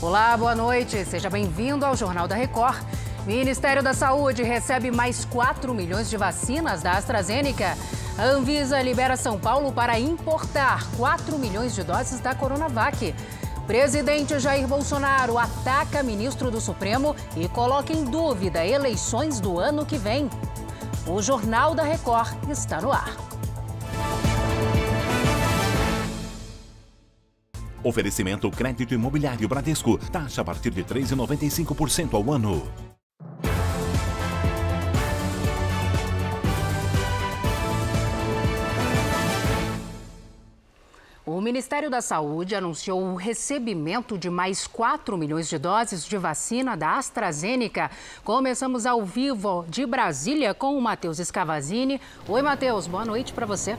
Olá, boa noite. Seja bem-vindo ao Jornal da Record. Ministério da Saúde recebe mais 4 milhões de vacinas da AstraZeneca. A Anvisa libera São Paulo para importar 4 milhões de doses da Coronavac. Presidente Jair Bolsonaro ataca ministro do Supremo e coloca em dúvida eleições do ano que vem. O Jornal da Record está no ar. Oferecimento Crédito Imobiliário Bradesco. Taxa a partir de 3,95% ao ano. O Ministério da Saúde anunciou o recebimento de mais 4 milhões de doses de vacina da AstraZeneca. Começamos ao vivo de Brasília com o Matheus Scavazini. Oi, Matheus, boa noite para você.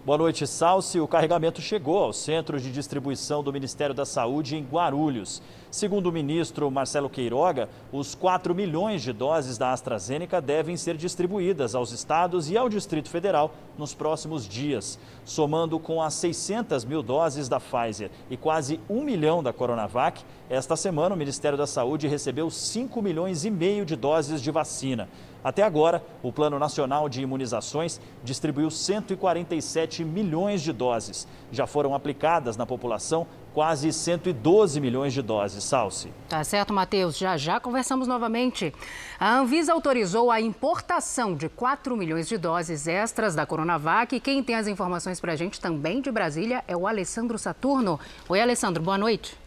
Boa noite, Salsi. O carregamento chegou ao centro de distribuição do Ministério da Saúde em Guarulhos. Segundo o ministro Marcelo Queiroga, os 4 milhões de doses da AstraZeneca devem ser distribuídas aos estados e ao Distrito Federal nos próximos dias. Somando com as 600 mil doses da Pfizer e quase 1 milhão da Coronavac, esta semana o Ministério da Saúde recebeu 5 milhões e meio de doses de vacina. Até agora, o Plano Nacional de Imunizações distribuiu 147 milhões de doses. Já foram aplicadas na população quase 112 milhões de doses. Salsi. Tá certo, Matheus. Já conversamos novamente. A Anvisa autorizou a importação de 4 milhões de doses extras da Coronavac. E quem tem as informações para a gente também de Brasília é o Alessandro Saturno. Oi, Alessandro, boa noite.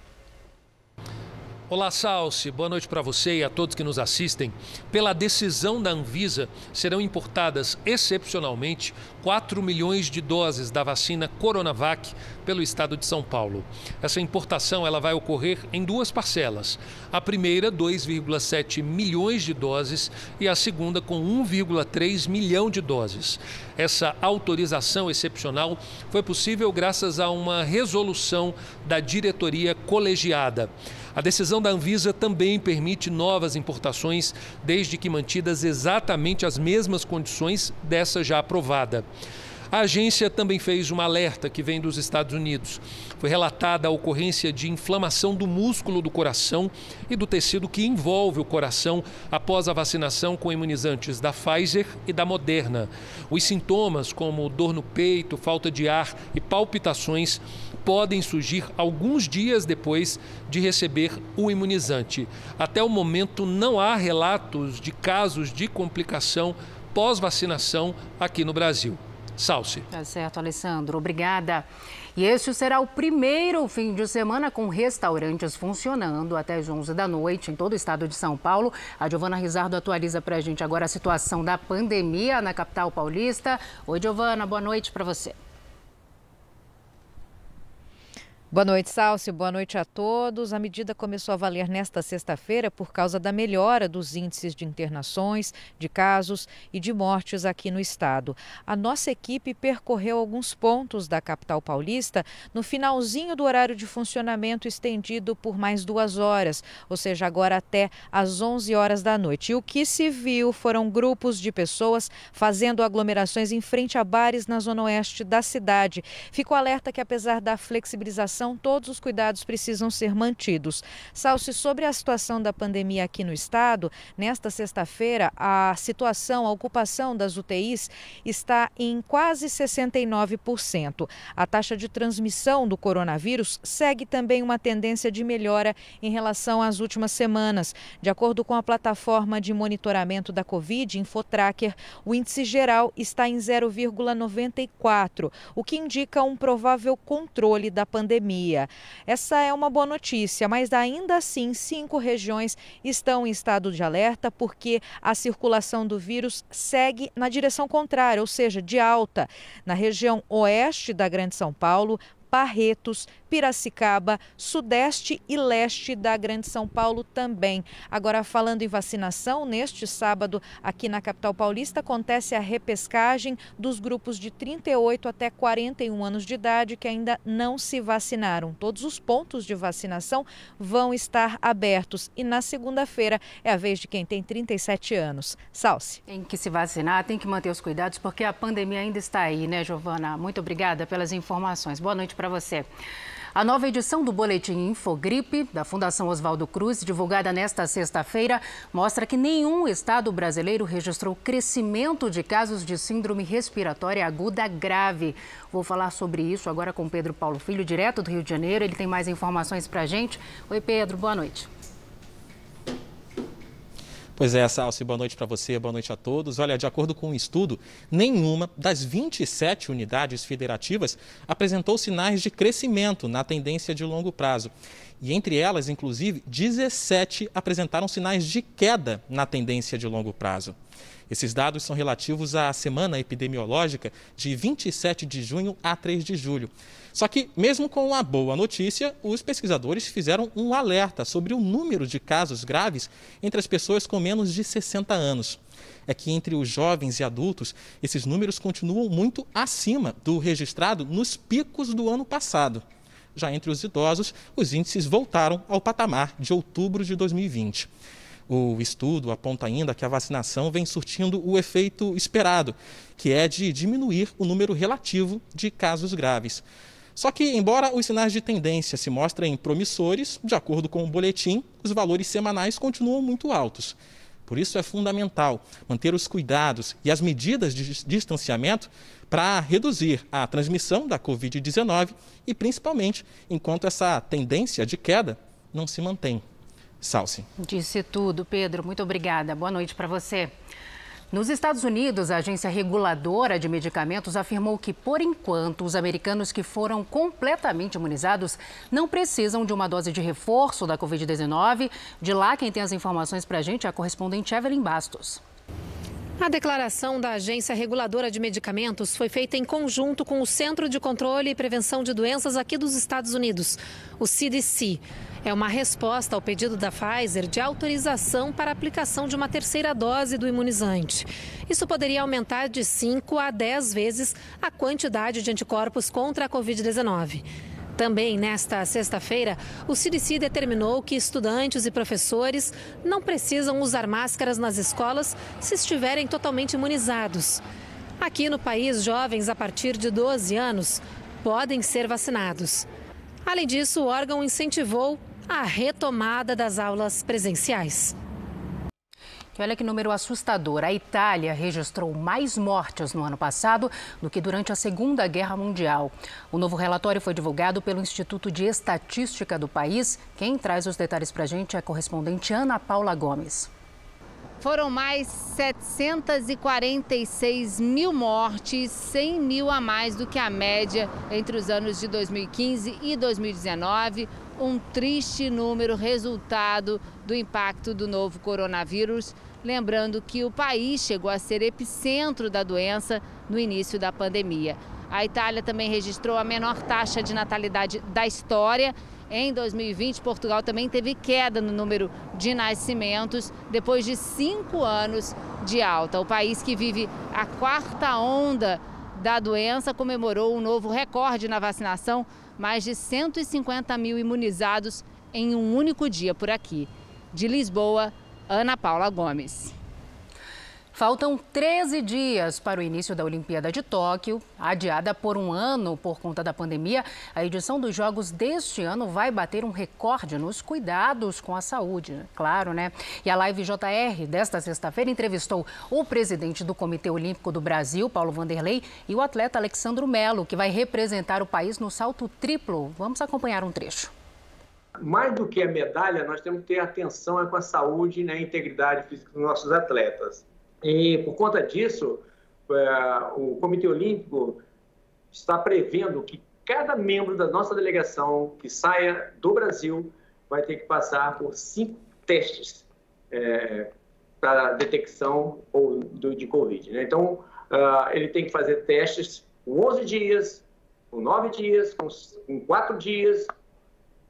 Olá, Salsi. Boa noite para você e a todos que nos assistem. Pela decisão da Anvisa, serão importadas excepcionalmente 4 milhões de doses da vacina Coronavac pelo estado de São Paulo. Essa importação ela vai ocorrer em duas parcelas. A primeira, 2,7 milhões de doses e a segunda com 1,3 milhão de doses. Essa autorização excepcional foi possível graças a uma resolução da diretoria colegiada. A decisão da Anvisa também permite novas importações, desde que mantidas exatamente as mesmas condições dessa já aprovada. A agência também fez um alerta que vem dos Estados Unidos. Foi relatada a ocorrência de inflamação do músculo do coração e do tecido que envolve o coração após a vacinação com imunizantes da Pfizer e da Moderna. Os sintomas, como dor no peito, falta de ar e palpitações, podem surgir alguns dias depois de receber o imunizante. Até o momento, não há relatos de casos de complicação pós-vacinação aqui no Brasil. Salsi. Tá certo, Alessandro. Obrigada. E este será o primeiro fim de semana com restaurantes funcionando até as 11 da noite em todo o estado de São Paulo. A Giovana Rizardo atualiza para a gente agora a situação da pandemia na capital paulista. Oi, Giovana, boa noite para você. Boa noite, Salsi. Boa noite a todos. A medida começou a valer nesta sexta-feira por causa da melhora dos índices de internações, de casos e de mortes aqui no estado. A nossa equipe percorreu alguns pontos da capital paulista no finalzinho do horário de funcionamento estendido por mais 2 horas, ou seja, agora até às 11 horas da noite. E o que se viu foram grupos de pessoas fazendo aglomerações em frente a bares na zona oeste da cidade. Fico alerta que, apesar da flexibilização, todos os cuidados precisam ser mantidos. Salsi, sobre a situação da pandemia aqui no estado, nesta sexta-feira, a ocupação das UTIs está em quase 69%. A taxa de transmissão do coronavírus segue também uma tendência de melhora em relação às últimas semanas. De acordo com a plataforma de monitoramento da Covid, Infotracker, o índice geral está em 0,94, o que indica um provável controle da pandemia. Essa é uma boa notícia, mas ainda assim 5 regiões estão em estado de alerta porque a circulação do vírus segue na direção contrária, ou seja, de alta. Na região oeste da Grande São Paulo, Barretos, Piracicaba, sudeste e leste da Grande São Paulo também. Agora, falando em vacinação, neste sábado, aqui na capital paulista, acontece a repescagem dos grupos de 38 até 41 anos de idade que ainda não se vacinaram. Todos os pontos de vacinação vão estar abertos e na segunda-feira é a vez de quem tem 37 anos. Salsi. Tem que se vacinar, tem que manter os cuidados, porque a pandemia ainda está aí, né, Giovana? Muito obrigada pelas informações. Boa noite para você. A nova edição do Boletim Infogripe, da Fundação Oswaldo Cruz, divulgada nesta sexta-feira, mostra que nenhum estado brasileiro registrou crescimento de casos de síndrome respiratória aguda grave. Vou falar sobre isso agora com Pedro Paulo Filho, direto do Rio de Janeiro. Ele tem mais informações para a gente. Oi, Pedro, boa noite. Pois é, Salsi, boa noite para você, boa noite a todos. Olha, de acordo com um estudo, nenhuma das 27 unidades federativas apresentou sinais de crescimento na tendência de longo prazo. E entre elas, inclusive, 17 apresentaram sinais de queda na tendência de longo prazo. Esses dados são relativos à semana epidemiológica de 27 de junho a 3 de julho. Só que, mesmo com a boa notícia, os pesquisadores fizeram um alerta sobre o número de casos graves entre as pessoas com menos de 60 anos. É que entre os jovens e adultos, esses números continuam muito acima do registrado nos picos do ano passado. Já entre os idosos, os índices voltaram ao patamar de outubro de 2020. O estudo aponta ainda que a vacinação vem surtindo o efeito esperado, que é de diminuir o número relativo de casos graves. Só que, embora os sinais de tendência se mostrem promissores, de acordo com o boletim, os valores semanais continuam muito altos. Por isso é fundamental manter os cuidados e as medidas de distanciamento para reduzir a transmissão da Covid-19 e, principalmente, enquanto essa tendência de queda não se mantém. Salsi. Disse tudo, Pedro. Muito obrigada. Boa noite para você. Nos Estados Unidos, a Agência Reguladora de Medicamentos afirmou que, por enquanto, os americanos que foram completamente imunizados não precisam de uma dose de reforço da Covid-19. De lá, quem tem as informações para a gente é a correspondente Evelyn Bastos. A declaração da Agência Reguladora de Medicamentos foi feita em conjunto com o Centro de Controle e Prevenção de Doenças aqui dos Estados Unidos, o CDC. É uma resposta ao pedido da Pfizer de autorização para a aplicação de uma terceira dose do imunizante. Isso poderia aumentar de 5 a 10 vezes a quantidade de anticorpos contra a Covid-19. Também nesta sexta-feira, o CDC determinou que estudantes e professores não precisam usar máscaras nas escolas se estiverem totalmente imunizados. Aqui no país, jovens a partir de 12 anos podem ser vacinados. Além disso, o órgão incentivou a retomada das aulas presenciais. E olha que número assustador. A Itália registrou mais mortes no ano passado do que durante a Segunda Guerra Mundial. O novo relatório foi divulgado pelo Instituto de Estatística do país. Quem traz os detalhes para a gente é a correspondente Ana Paula Gomes. Foram mais 746 mil mortes, 100 mil a mais do que a média entre os anos de 2015 e 2019. Um triste número resultado do impacto do novo coronavírus. Lembrando que o país chegou a ser epicentro da doença no início da pandemia. A Itália também registrou a menor taxa de natalidade da história. Em 2020, Portugal também teve queda no número de nascimentos depois de 5 anos de alta. O país, que vive a 4ª onda da doença, comemorou um novo recorde na vacinação. Mais de 150 mil imunizados em um único dia por aqui. De Lisboa, Ana Paula Gomes. Faltam 13 dias para o início da Olimpíada de Tóquio. Adiada por um ano por conta da pandemia, a edição dos Jogos deste ano vai bater um recorde nos cuidados com a saúde, claro, né? E a Live JR desta sexta-feira entrevistou o presidente do Comitê Olímpico do Brasil, Paulo Vanderlei, e o atleta Alexandro Melo, que vai representar o país no salto triplo. Vamos acompanhar um trecho. Mais do que a medalha, nós temos que ter atenção com a saúde e a integridade física dos nossos atletas. E, por conta disso, o Comitê Olímpico está prevendo que cada membro da nossa delegação que saia do Brasil vai ter que passar por 5 testes para detecção de Covid, né? Então, ele tem que fazer testes com 11 dias, com 9 dias, com 4 dias,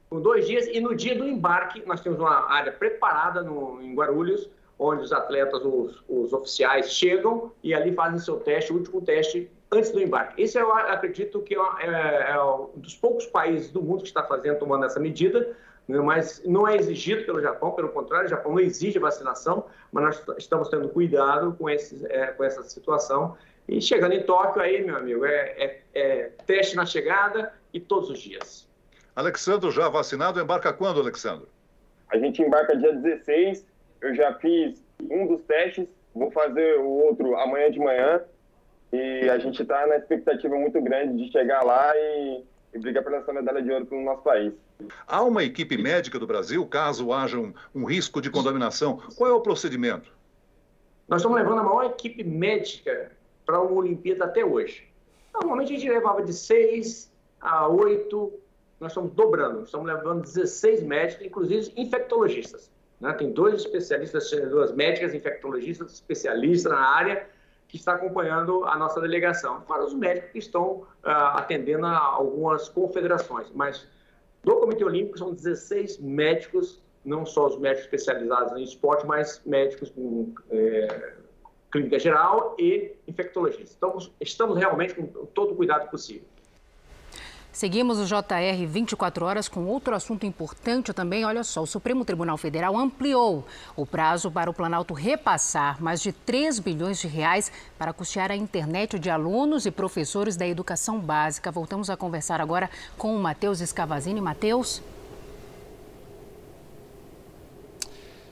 com 2 dias. E no dia do embarque, nós temos uma área preparada em Guarulhos, onde os atletas, os oficiais chegam e ali fazem seu teste, o último teste antes do embarque. Esse eu acredito que é um dos poucos países do mundo que está tomando essa medida, mas não é exigido pelo Japão, pelo contrário, o Japão não exige vacinação, mas nós estamos tendo cuidado com essa situação. E chegando em Tóquio aí, meu amigo, teste na chegada e todos os dias. Alexandro, já vacinado, embarca quando, Alexandro? A gente embarca dia 16, eu já fiz um dos testes, vou fazer o outro amanhã de manhã e a gente está na expectativa muito grande de chegar lá e brigar pela essa medalha de ouro para o nosso país. Há uma equipe médica do Brasil, caso haja um risco de contaminação. Qual é o procedimento? Nós estamos levando a maior equipe médica para uma Olimpíada até hoje. Normalmente a gente levava de 6 a 8, nós estamos dobrando, estamos levando 16 médicos, inclusive infectologistas. Né? Tem 2 especialistas, 2 médicas infectologistas, especialistas na área, que está acompanhando a nossa delegação. Para os médicos que estão atendendo a algumas confederações. Mas do Comitê Olímpico são 16 médicos, não só os médicos especializados em esporte, mas médicos com clínica geral e infectologistas. Então, estamos realmente com todo o cuidado possível. Seguimos o JR 24 horas com outro assunto importante também. Olha só, o Supremo Tribunal Federal ampliou o prazo para o Planalto repassar mais de 3 bilhões de reais para custear a internet de alunos e professores da educação básica. Voltamos a conversar agora com o Matheus Escavazini. Matheus.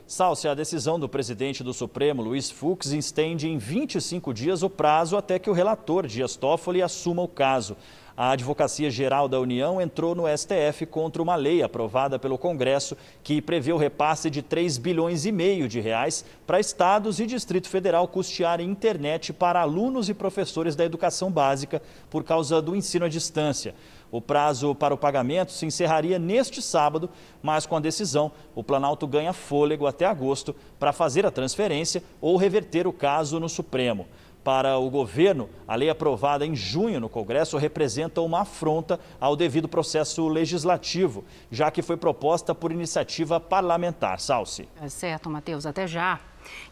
Salsi, a decisão do presidente do Supremo, Luiz Fux, estende em 25 dias o prazo até que o relator, Dias Toffoli, assuma o caso. A Advocacia Geral da União entrou no STF contra uma lei aprovada pelo Congresso que prevê o repasse de 3 bilhões e meio de reais para estados e Distrito Federal custearem internet para alunos e professores da educação básica por causa do ensino à distância. O prazo para o pagamento se encerraria neste sábado, mas com a decisão, o Planalto ganha fôlego até agosto para fazer a transferência ou reverter o caso no Supremo. Para o governo, a lei aprovada em junho no Congresso representa uma afronta ao devido processo legislativo, já que foi proposta por iniciativa parlamentar. Salsi. É certo, Matheus. Até já.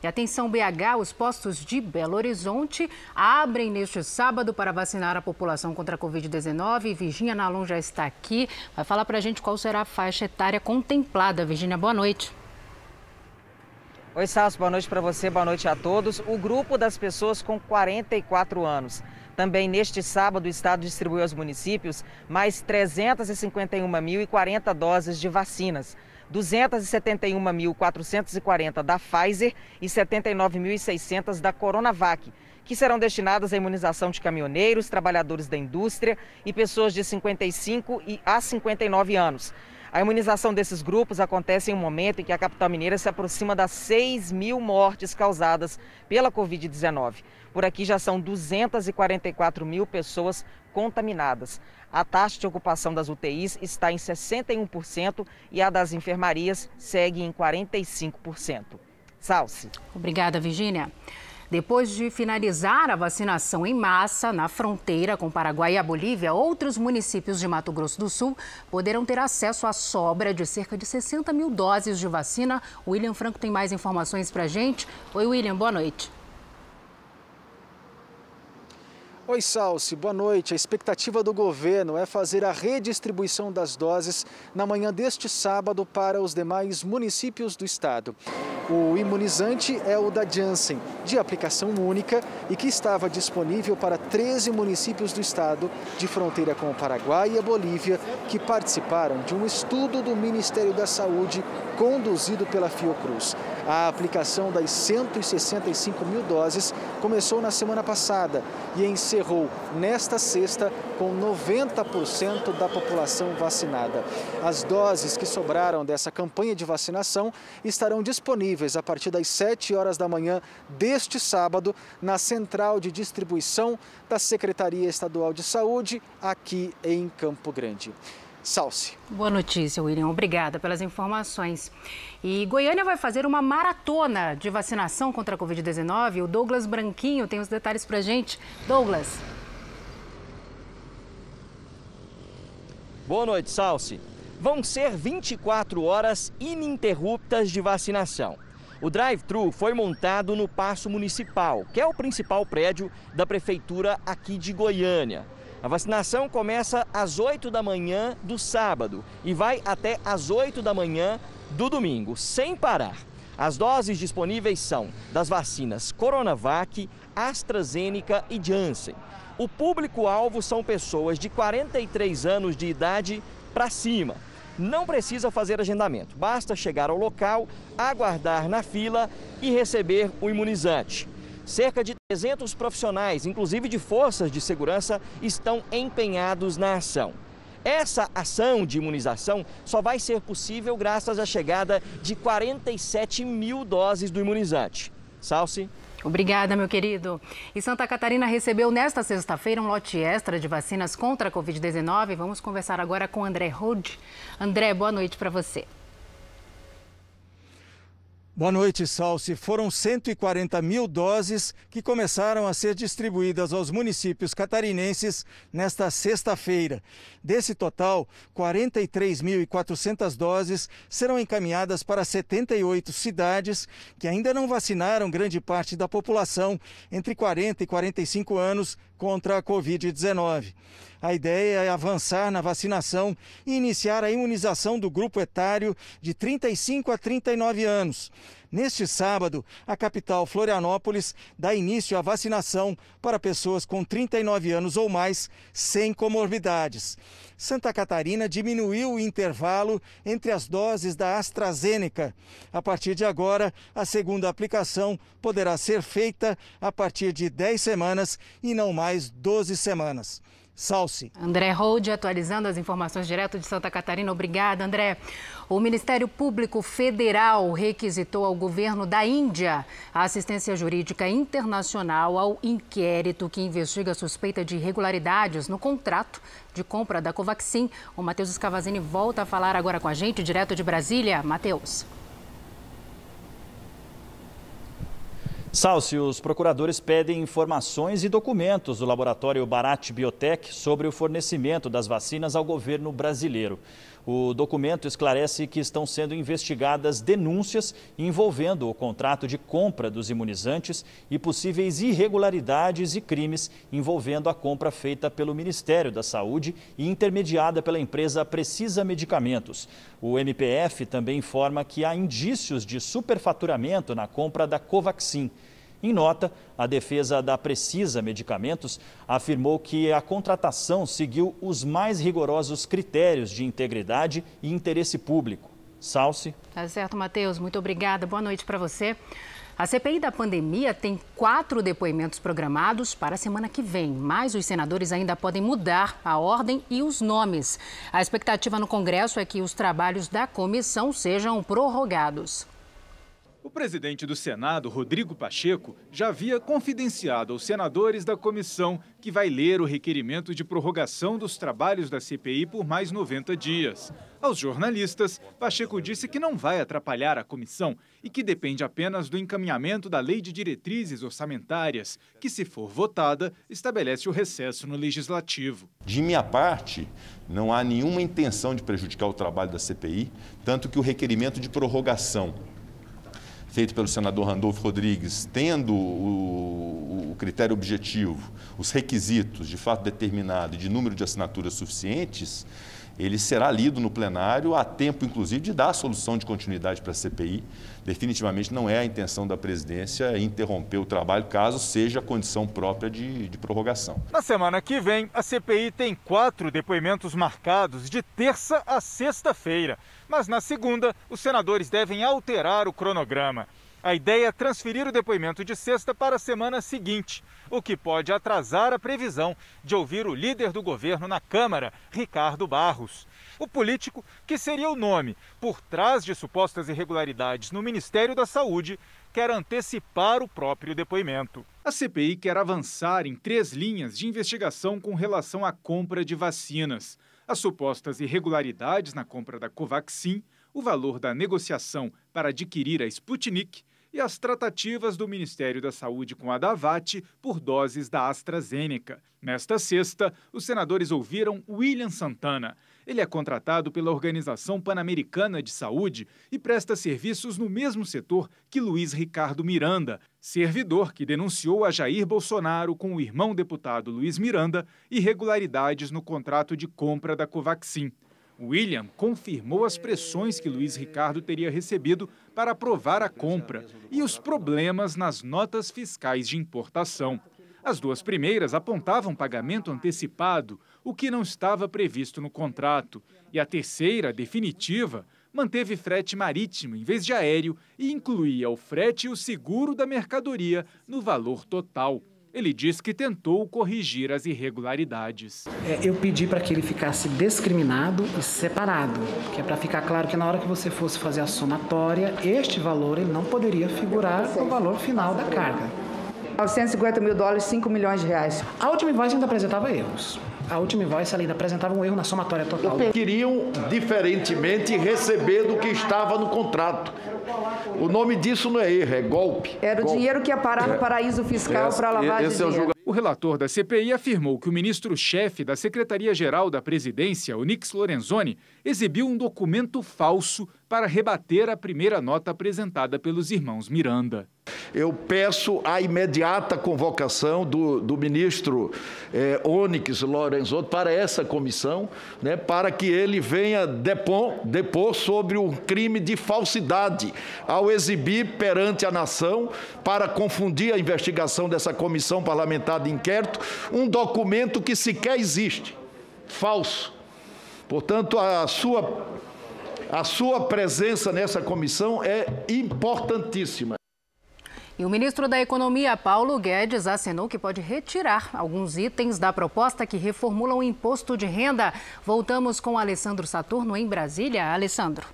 E atenção BH, os postos de Belo Horizonte abrem neste sábado para vacinar a população contra a Covid-19. Virgínia Nalon já está aqui, vai falar para a gente qual será a faixa etária contemplada. Virgínia, boa noite. Oi, Salso, boa noite para você, boa noite a todos. O grupo das pessoas com 44 anos. Também neste sábado o Estado distribuiu aos municípios mais 351.040 doses de vacinas. 271.440 da Pfizer e 79.600 da Coronavac, que serão destinadas à imunização de caminhoneiros, trabalhadores da indústria e pessoas de 55 a 59 anos. A imunização desses grupos acontece em um momento em que a capital mineira se aproxima das 6.000 mortes causadas pela Covid-19. Por aqui já são 244.000 pessoas contaminadas. A taxa de ocupação das UTIs está em 61% e a das enfermarias segue em 45%. Salsi. Obrigada, Virgínia. Depois de finalizar a vacinação em massa na fronteira com o Paraguai e a Bolívia, outros municípios de Mato Grosso do Sul poderão ter acesso à sobra de cerca de 60.000 doses de vacina. O William Franco tem mais informações para a gente. Oi, William, boa noite. Oi, Salsi, boa noite. A expectativa do governo é fazer a redistribuição das doses na manhã deste sábado para os demais municípios do estado. O imunizante é o da Janssen, de aplicação única e que estava disponível para 13 municípios do estado de fronteira com o Paraguai e a Bolívia, que participaram de um estudo do Ministério da Saúde conduzido pela Fiocruz. A aplicação das 165.000 doses começou na semana passada e encerrou nesta sexta com 90% da população vacinada. As doses que sobraram dessa campanha de vacinação estarão disponíveis a partir das 7 horas da manhã deste sábado na central de distribuição da Secretaria Estadual de Saúde aqui em Campo Grande. Salsi. Boa notícia, William. Obrigada pelas informações. E Goiânia vai fazer uma maratona de vacinação contra a Covid-19. O Douglas Branquinho tem os detalhes pra gente. Douglas. Boa noite, Salsi. Vão ser 24 horas ininterruptas de vacinação. O drive-thru foi montado no Paço Municipal, que é o principal prédio da prefeitura aqui de Goiânia. A vacinação começa às 8 da manhã do sábado e vai até às 8 da manhã do domingo, sem parar. As doses disponíveis são das vacinas Coronavac, AstraZeneca e Janssen. O público-alvo são pessoas de 43 anos de idade para cima. Não precisa fazer agendamento, basta chegar ao local, aguardar na fila e receber o imunizante. Cerca de 300 profissionais, inclusive de forças de segurança, estão empenhados na ação. Essa ação de imunização só vai ser possível graças à chegada de 47 mil doses do imunizante. Salsi. Obrigada, meu querido. E Santa Catarina recebeu nesta sexta-feira um lote extra de vacinas contra a Covid-19. Vamos conversar agora com André Rode. André, boa noite para você. Boa noite, Salsi. Foram 140 mil doses que começaram a ser distribuídas aos municípios catarinenses nesta sexta-feira. Desse total, 43.400 doses serão encaminhadas para 78 cidades que ainda não vacinaram grande parte da população entre 40 e 45 anos contra a Covid-19. A ideia é avançar na vacinação e iniciar a imunização do grupo etário de 35 a 39 anos. Neste sábado, a capital Florianópolis dá início à vacinação para pessoas com 39 anos ou mais sem comorbidades. Santa Catarina diminuiu o intervalo entre as doses da AstraZeneca. A partir de agora, a segunda aplicação poderá ser feita a partir de 10 semanas e não mais 12 semanas. Salsi. André Rode atualizando as informações direto de Santa Catarina. Obrigada, André. O Ministério Público Federal requisitou ao governo da Índia a assistência jurídica internacional ao inquérito que investiga a suspeita de irregularidades no contrato de compra da Covaxin. O Matheus Scavazini volta a falar agora com a gente, direto de Brasília. Matheus. Salsi, os procuradores pedem informações e documentos do laboratório Bharat Biotech sobre o fornecimento das vacinas ao governo brasileiro. O documento esclarece que estão sendo investigadas denúncias envolvendo o contrato de compra dos imunizantes e possíveis irregularidades e crimes envolvendo a compra feita pelo Ministério da Saúde e intermediada pela empresa Precisa Medicamentos. O MPF também informa que há indícios de superfaturamento na compra da Covaxin. Em nota, a defesa da Precisa Medicamentos afirmou que a contratação seguiu os mais rigorosos critérios de integridade e interesse público. Salsi. Tá certo, Matheus. Muito obrigada. Boa noite para você. A CPI da pandemia tem 4 depoimentos programados para a semana que vem, mas os senadores ainda podem mudar a ordem e os nomes. A expectativa no Congresso é que os trabalhos da comissão sejam prorrogados. O presidente do Senado, Rodrigo Pacheco, já havia confidenciado aos senadores da comissão que vai ler o requerimento de prorrogação dos trabalhos da CPI por mais 90 dias. Aos jornalistas, Pacheco disse que não vai atrapalhar a comissão e que depende apenas do encaminhamento da Lei de Diretrizes Orçamentárias, que, se for votada, estabelece o recesso no Legislativo. De minha parte, não há nenhuma intenção de prejudicar o trabalho da CPI, tanto que o requerimento de prorrogação feito pelo senador Randolfo Rodrigues, tendo o critério objetivo, os requisitos de fato determinado e de número de assinaturas suficientes, ele será lido no plenário a tempo, inclusive, de dar a solução de continuidade para a CPI. Definitivamente não é a intenção da presidência interromper o trabalho, caso seja a condição própria de prorrogação. Na semana que vem, a CPI tem 4 depoimentos marcados de terça a sexta-feira. Mas na segunda, os senadores devem alterar o cronograma. A ideia é transferir o depoimento de sexta para a semana seguinte, o que pode atrasar a previsão de ouvir o líder do governo na Câmara, Ricardo Barros. O político, que seria o nome por trás de supostas irregularidades no Ministério da Saúde, quer antecipar o próprio depoimento. A CPI quer avançar em 3 linhas de investigação com relação à compra de vacinas: as supostas irregularidades na compra da Covaxin, o valor da negociação para adquirir a Sputnik e as tratativas do Ministério da Saúde com a Davat por doses da AstraZeneca. Nesta sexta, os senadores ouviram William Santana. Ele é contratado pela Organização Pan-Americana de Saúde e presta serviços no mesmo setor que Luiz Ricardo Miranda, servidor que denunciou a Jair Bolsonaro com o irmão deputado Luiz Miranda irregularidades no contrato de compra da Covaxin. William confirmou as pressões que Luiz Ricardo teria recebido para aprovar a compra e os problemas nas notas fiscais de importação. As duas primeiras apontavam pagamento antecipado, o que não estava previsto no contrato. E a terceira, definitiva, manteve frete marítimo em vez de aéreo e incluía o frete e o seguro da mercadoria no valor total. Ele diz que tentou corrigir as irregularidades. Eu pedi para que ele ficasse discriminado e separado, que é para ficar claro que na hora que você fosse fazer a somatória, este valor ele não poderia figurar no valor final da carga. $950 mil, 5 milhões de reais. A última invoice ainda apresentava erros. A última invoice ainda apresentava um erro na somatória total. Queriam, diferentemente, receber do que estava no contrato. O nome disso não é erro, é golpe. Era o dinheiro que ia parar no paraíso fiscal para lavar de dinheiro. O relator da CPI afirmou que o ministro-chefe da Secretaria-Geral da Presidência, Onyx Lorenzoni, exibiu um documento falso para rebater a primeira nota apresentada pelos irmãos Miranda. Eu peço a imediata convocação do ministro Onyx Lorenzoni para essa comissão, né, para que ele venha depor sobre o crime de falsidade, ao exibir perante a nação, para confundir a investigação dessa comissão parlamentar de inquérito, um documento que sequer existe, falso. Portanto, a sua presença nessa comissão é importantíssima. E o ministro da Economia, Paulo Guedes, acenou que pode retirar alguns itens da proposta que reformula o imposto de renda. Voltamos com Alessandro Saturno em Brasília. Alessandro.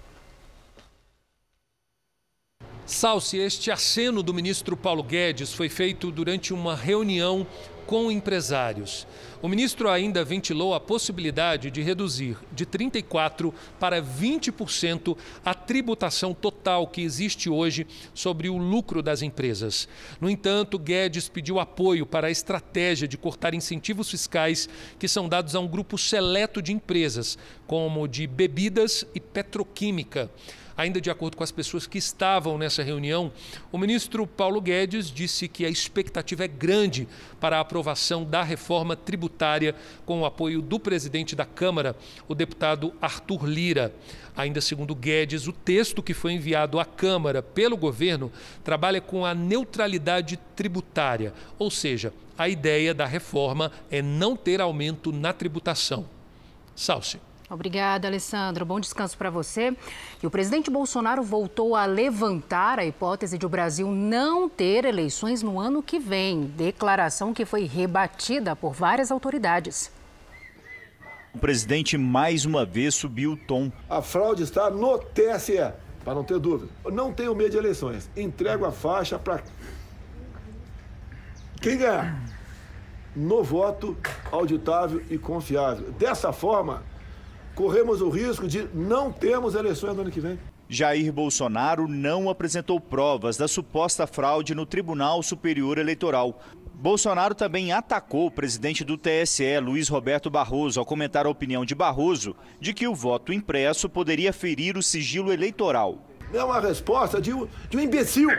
Salsi, este aceno do ministro Paulo Guedes foi feito durante uma reunião com empresários. O ministro ainda ventilou a possibilidade de reduzir de 34% para 20% a tributação total que existe hoje sobre o lucro das empresas. No entanto, Guedes pediu apoio para a estratégia de cortar incentivos fiscais que são dados a um grupo seleto de empresas, como de bebidas e petroquímica. Ainda de acordo com as pessoas que estavam nessa reunião, o ministro Paulo Guedes disse que a expectativa é grande para a aprovação da reforma tributária com o apoio do presidente da Câmara, o deputado Arthur Lira. Ainda segundo Guedes, o texto que foi enviado à Câmara pelo governo trabalha com a neutralidade tributária, ou seja, a ideia da reforma é não ter aumento na tributação. Salsi. Obrigada, Alessandro. Bom descanso para você. E o presidente Bolsonaro voltou a levantar a hipótese de o Brasil não ter eleições no ano que vem. Declaração que foi rebatida por várias autoridades. O presidente mais uma vez subiu o tom. A fraude está no TSE, para não ter dúvida. Não tenho medo de eleições. Entrego a faixa para quem ganhar. No voto auditável e confiável. Dessa forma, corremos o risco de não termos eleições no ano que vem. Jair Bolsonaro não apresentou provas da suposta fraude no Tribunal Superior Eleitoral. Bolsonaro também atacou o presidente do TSE, Luiz Roberto Barroso, ao comentar a opinião de Barroso de que o voto impresso poderia ferir o sigilo eleitoral. É uma resposta de um imbecil.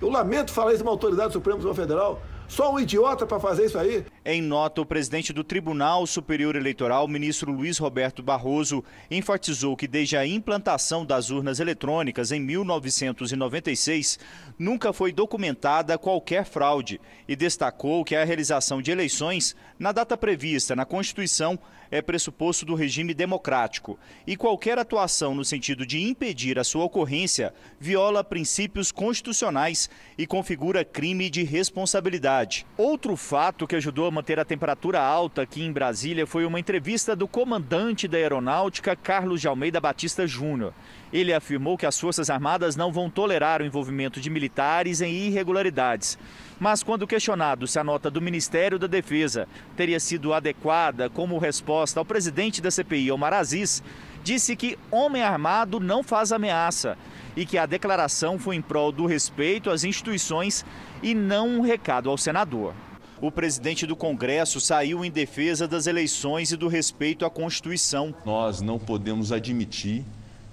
Eu lamento falar isso de uma autoridade suprema do Tribunal Federal. Só um idiota para fazer isso aí? Em nota, o presidente do Tribunal Superior Eleitoral, ministro Luiz Roberto Barroso, enfatizou que desde a implantação das urnas eletrônicas em 1996, nunca foi documentada qualquer fraude e destacou que a realização de eleições na data prevista na Constituição é pressuposto do regime democrático e qualquer atuação no sentido de impedir a sua ocorrência viola princípios constitucionais e configura crime de responsabilidade. Outro fato que ajudou a manter a temperatura alta aqui em Brasília foi uma entrevista do comandante da Aeronáutica, Carlos de Almeida Batista Júnior. Ele afirmou que as Forças Armadas não vão tolerar o envolvimento de militares em irregularidades. Mas quando questionado se a nota do Ministério da Defesa teria sido adequada como resposta ao presidente da CPI, Omar Aziz, disse que homem armado não faz ameaça e que a declaração foi em prol do respeito às instituições e não um recado ao senador. O presidente do Congresso saiu em defesa das eleições e do respeito à Constituição. Nós não podemos admitir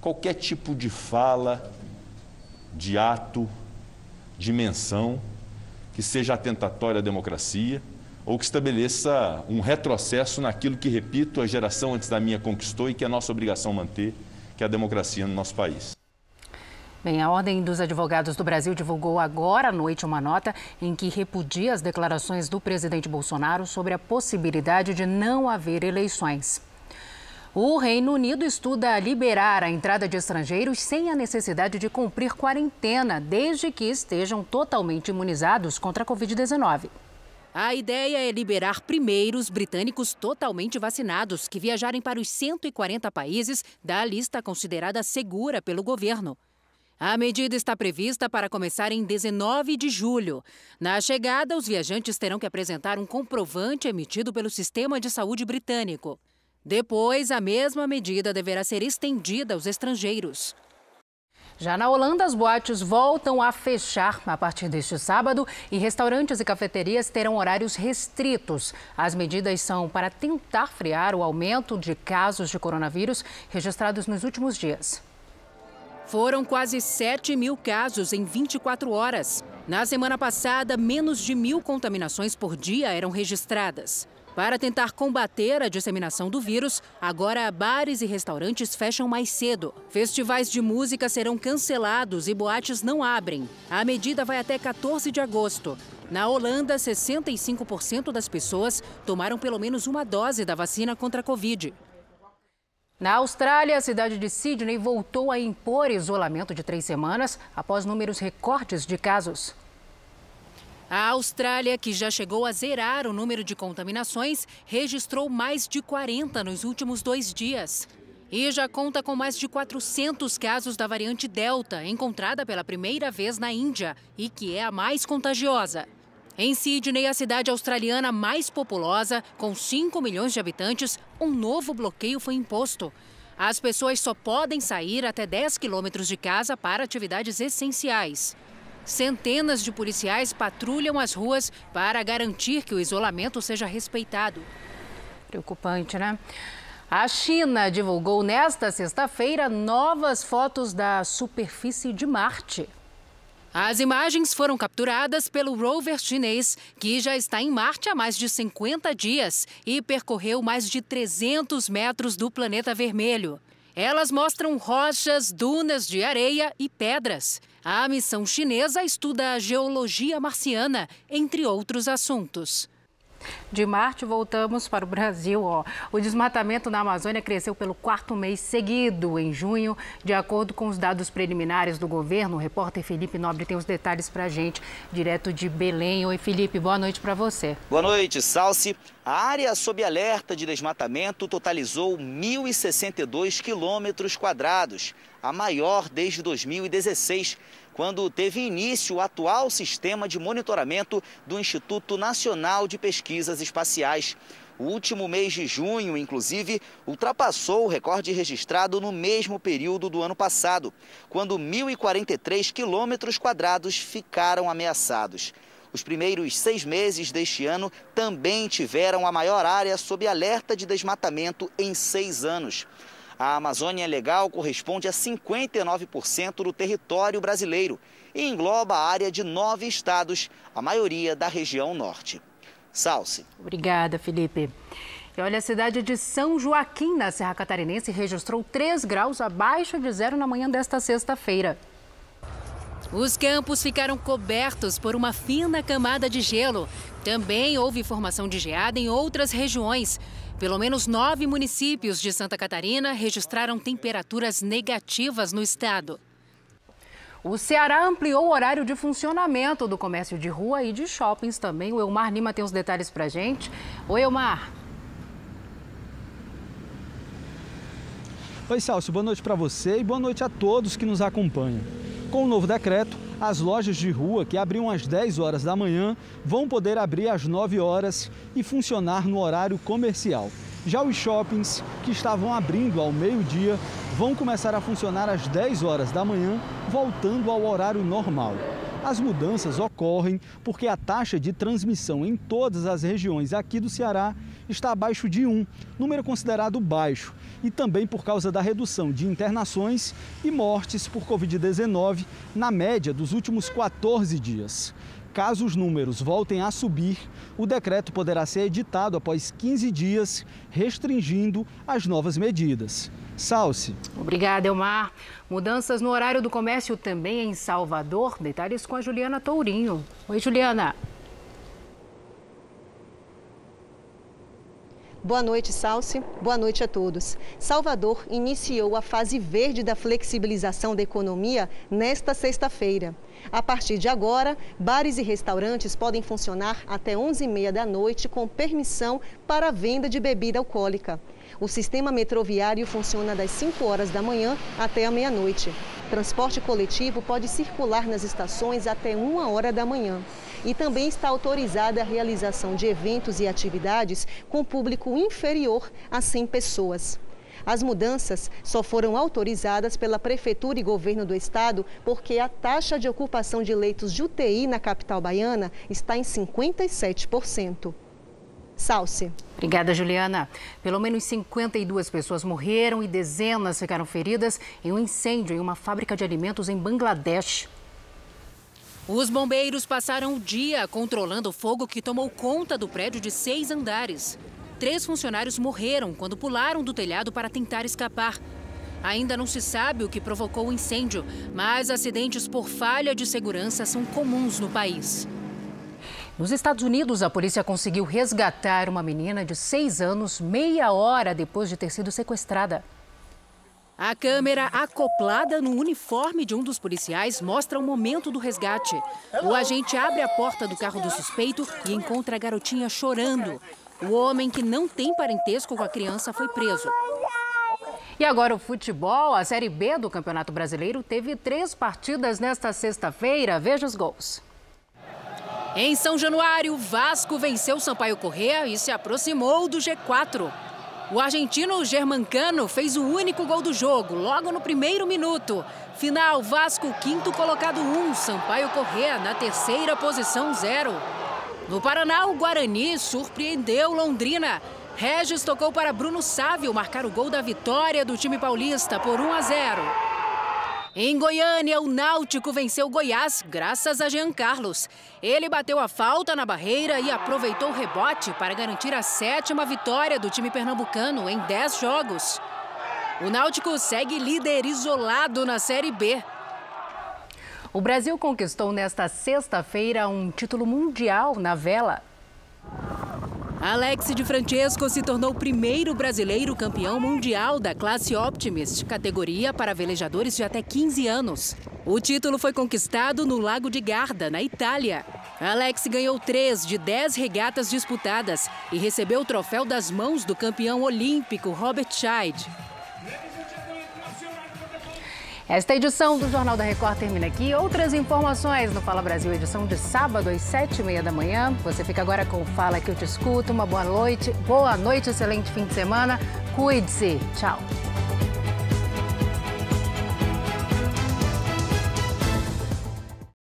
qualquer tipo de fala, de ato, de menção que seja atentatória à democracia ou que estabeleça um retrocesso naquilo que, repito, a geração antes da minha conquistou e que é nossa obrigação manter, que é a democracia no nosso país. Bem, a Ordem dos Advogados do Brasil divulgou agora à noite uma nota em que repudia as declarações do presidente Bolsonaro sobre a possibilidade de não haver eleições. O Reino Unido estuda liberar a entrada de estrangeiros sem a necessidade de cumprir quarentena, desde que estejam totalmente imunizados contra a Covid-19. A ideia é liberar primeiro os britânicos totalmente vacinados que viajarem para os 140 países da lista considerada segura pelo governo. A medida está prevista para começar em 19 de julho. Na chegada, os viajantes terão que apresentar um comprovante emitido pelo Sistema de Saúde britânico. Depois, a mesma medida deverá ser estendida aos estrangeiros. Já na Holanda, as boates voltam a fechar a partir deste sábado e restaurantes e cafeterias terão horários restritos. As medidas são para tentar frear o aumento de casos de coronavírus registrados nos últimos dias. Foram quase 7.000 casos em 24 horas. Na semana passada, menos de 1.000 contaminações por dia eram registradas. Para tentar combater a disseminação do vírus, agora bares e restaurantes fecham mais cedo. Festivais de música serão cancelados e boates não abrem. A medida vai até 14 de agosto. Na Holanda, 65% das pessoas tomaram pelo menos uma dose da vacina contra a Covid. Na Austrália, a cidade de Sydney voltou a impor isolamento de 3 semanas após números recordes de casos. A Austrália, que já chegou a zerar o número de contaminações, registrou mais de 40 nos últimos 2 dias. E já conta com mais de 400 casos da variante Delta, encontrada pela primeira vez na Índia e que é a mais contagiosa. Em Sydney, a cidade australiana mais populosa, com 5 milhões de habitantes, um novo bloqueio foi imposto. As pessoas só podem sair até 10 quilômetros de casa para atividades essenciais. Centenas de policiais patrulham as ruas para garantir que o isolamento seja respeitado. Preocupante, né? A China divulgou nesta sexta-feira novas fotos da superfície de Marte. As imagens foram capturadas pelo rover chinês, que já está em Marte há mais de 50 dias e percorreu mais de 300 metros do planeta vermelho. Elas mostram rochas, dunas de areia e pedras. A missão chinesa estuda a geologia marciana, entre outros assuntos. De Marte, voltamos para o Brasil. O desmatamento na Amazônia cresceu pelo 4º mês seguido, em junho. De acordo com os dados preliminares do governo, o repórter Felipe Nobre tem os detalhes para a gente, direto de Belém. Oi, Felipe, boa noite para você. Boa noite, Salsi. A área sob alerta de desmatamento totalizou 1.062 quilômetros quadrados, a maior desde 2016, quando teve início o atual sistema de monitoramento do Instituto Nacional de Pesquisas Espaciais. O último mês de junho, inclusive, ultrapassou o recorde registrado no mesmo período do ano passado, quando 1.043 quilômetros quadrados ficaram ameaçados. Os primeiros 6 meses deste ano também tiveram a maior área sob alerta de desmatamento em 6 anos. A Amazônia Legal corresponde a 59% do território brasileiro e engloba a área de 9 estados, a maioria da região norte. Salsi. Obrigada, Felipe. E olha, a cidade de São Joaquim, na Serra Catarinense, registrou 3 graus abaixo de zero na manhã desta sexta-feira. Os campos ficaram cobertos por uma fina camada de gelo. Também houve formação de geada em outras regiões. Pelo menos 9 municípios de Santa Catarina registraram temperaturas negativas no estado. O Ceará ampliou o horário de funcionamento do comércio de rua e de shoppings também. O Elmar Lima tem os detalhes pra gente. Oi, Elmar. Oi, Salcio. Boa noite para você e boa noite a todos que nos acompanham. Com o novo decreto, as lojas de rua que abriam às 10 horas da manhã vão poder abrir às 9 horas e funcionar no horário comercial. Já os shoppings, que estavam abrindo ao meio-dia, vão começar a funcionar às 10 horas da manhã, voltando ao horário normal. As mudanças ocorrem porque a taxa de transmissão em todas as regiões aqui do Ceará está abaixo de 1, número considerado baixo, e também por causa da redução de internações e mortes por Covid-19 na média dos últimos 14 dias. Caso os números voltem a subir, o decreto poderá ser editado após 15 dias, restringindo as novas medidas. Salce. Obrigada, Elmar. Mudanças no horário do comércio também em Salvador. Detalhes com a Juliana Tourinho. Oi, Juliana. Boa noite, Salce. Boa noite a todos. Salvador iniciou a fase verde da flexibilização da economia nesta sexta-feira. A partir de agora, bares e restaurantes podem funcionar até 11h30 da noite com permissão para a venda de bebida alcoólica. O sistema metroviário funciona das 5 horas da manhã até a meia-noite. Transporte coletivo pode circular nas estações até 1 hora da manhã. E também está autorizada a realização de eventos e atividades com público inferior a 100 pessoas. As mudanças só foram autorizadas pela Prefeitura e Governo do Estado porque a taxa de ocupação de leitos de UTI na capital baiana está em 57%. Salce. Obrigada, Juliana. Pelo menos 52 pessoas morreram e dezenas ficaram feridas em um incêndio em uma fábrica de alimentos em Bangladesh. Os bombeiros passaram o dia controlando o fogo que tomou conta do prédio de 6 andares. 3 funcionários morreram quando pularam do telhado para tentar escapar. Ainda não se sabe o que provocou o incêndio, mas acidentes por falha de segurança são comuns no país. Nos Estados Unidos, a polícia conseguiu resgatar uma menina de 6 anos meia hora depois de ter sido sequestrada. A câmera acoplada no uniforme de um dos policiais mostra o momento do resgate. O agente abre a porta do carro do suspeito e encontra a garotinha chorando. O homem, que não tem parentesco com a criança, foi preso. E agora o futebol. A Série B do Campeonato Brasileiro teve 3 partidas nesta sexta-feira. Veja os gols. Em São Januário, Vasco venceu Sampaio Corrêa e se aproximou do G4. O argentino Germancano fez o único gol do jogo, logo no primeiro minuto. Final, Vasco, 5º colocado 1, Sampaio Corrêa na 3ª posição 0. No Paraná, o Guarani surpreendeu Londrina. Regis tocou para Bruno Sávio marcar o gol da vitória do time paulista por 1-0. Em Goiânia, o Náutico venceu o Goiás graças a Jean Carlos. Ele bateu a falta na barreira e aproveitou o rebote para garantir a 7ª vitória do time pernambucano em 10 jogos. O Náutico segue líder isolado na Série B. O Brasil conquistou nesta sexta-feira um título mundial na vela. Alex de Francesco se tornou o primeiro brasileiro campeão mundial da classe Optimist, categoria para velejadores de até 15 anos. O título foi conquistado no Lago de Garda, na Itália. Alex ganhou 3 de 10 regatas disputadas e recebeu o troféu das mãos do campeão olímpico Robert Scheid. Esta edição do Jornal da Record termina aqui. Outras informações no Fala Brasil, edição de sábado às 7h30 da manhã. Você fica agora com o Fala que eu te escuto. Uma boa noite, excelente fim de semana. Cuide-se. Tchau.